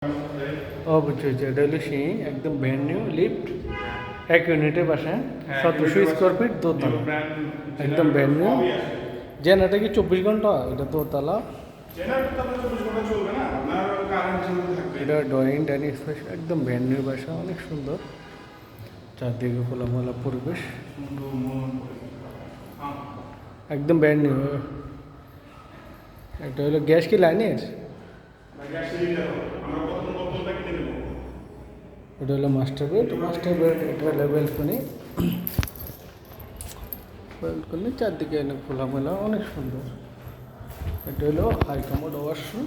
বুঝছি এটা হলো সেই একদম ব্র্যান্ড নিউ লিফট 1 ইউনিটের বাসা 1700 স্কোয়ার ফিট দোতলা একদম ব্র্যান্ড নিউ। জেনারেটর কি 24 ঘন্টা? এটা দোতলা। এটা ড্রয়িং ডাইনিং স্পেস একদম ব্র্যান্ড নিউ বাসা, অনেক সুন্দর। চারদিকে খোলামেলা পরিবেশ, একদম ব্র্যান্ড নিউ। এটা হলো গ্যাস কি লাইনের? এটা হলো মাস্টার বেড। এটা হলো ব্যালকনি। চারদিকে অনেক খোলামেলা, অনেক সুন্দর। এটা হলো হাই কমোড ওয়াশরুম।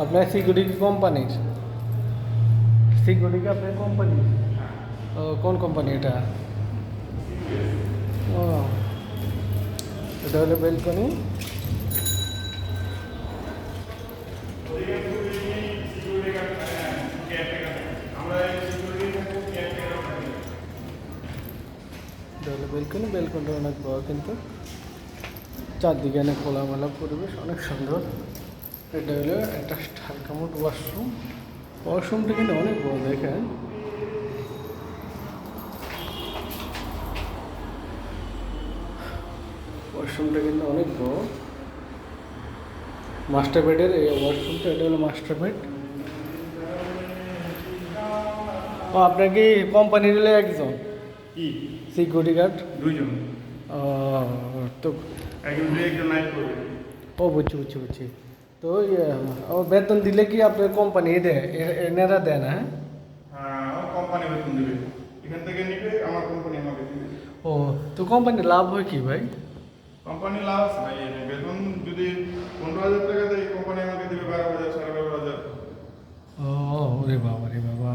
আপনার সিকিউরিটি কোম্পানির? সিকিউরিটি আপনার কোম্পানি? কোন কোম্পানি এটা? ও, এটা হলো ব্যালকনি। ব্যালকনিটা অনেক বড়, কিন্তু চারদিকে অনেক খোলামেলা পরিবেশ, অনেক সুন্দর। এটা হলো একটা হালকামোট ওয়াশরুম। ওয়াশরুমটা কিন্তু অনেক বড়, দেখেন। ওয়াশরুমটা কিন্তু অনেক বড়। মাস্টার বেডের এই ওয়াশরুমটা, এটা হলো মাস্টার বেড। ও, আপনার কি কোম্পানির হলে একজন সিকিউরিটি গার্ড? 2 জন। তো ও বুঝছি। তো ও বেতন দিলে কি আপনার কোম্পানি দেয়? এনারা দেয় না? আমার কোম্পানি বেতন দিবে, এখান থেকে নিবে, আমার কোম্পানি আমাকে দিবে। ও, তো কোম্পানির লাভ হয় কি ভাই? কোম্পানি লাভ আছে ভাই। বেতন যদি 15,000 টাকা দেয়, কোম্পানি আমাকে দিবে 12,000, 12,500। ওরে বাবা রে বাবা।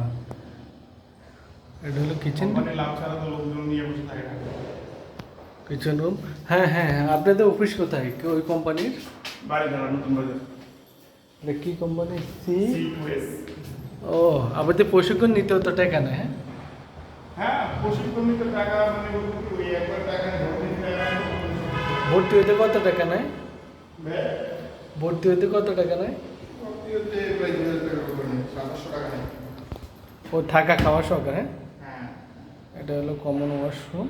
এটা হলো কিচেন। কোম্পানি লাভ ছাড়া তো লোকজন নিয়ে বসে থাকে না। Kitchen room. হ্যাঁ, আপনাদের অফিস কোথায়? ওই কোম্পানির? বাড়িধারা, নতুন বাজার। এটা কি কোম্পানি? সিকুএস। ও, আমাদের প্রশিক্ষণ নিতে হতো টাকা নেয়? হ্যাঁ, প্রশিক্ষণ নিতে টাকা মানে ওই একবার টাকা ভর্তি দিতে হয়। ভর্তি হইতে কত টাকা নেয়? ভর্তি হইতে কত টাকা নেয়? ভর্তি হতে প্রায় 2,000 টাকা করে নেয়, 700 টাকা নেয়। ও, থাকা খাওয়া সহকারে? হ্যাঁ। এটা হলো কমন ওয়াশরুম।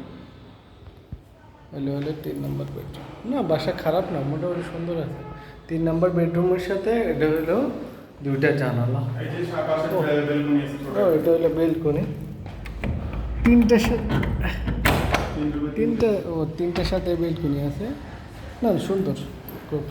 হলো 3 নম্বর বেডরুম। না, বাসা খারাপ না, মোটামুটি সুন্দর আছে। 3 নম্বর বেডরুমের সাথে এটা হলো 2টা জানালা। এই যে পাশে ব্যালকনি আছে। এটা হলো বেলকনি। তিনটার সাথে বেলকনি আছে। না, সুন্দর, খুব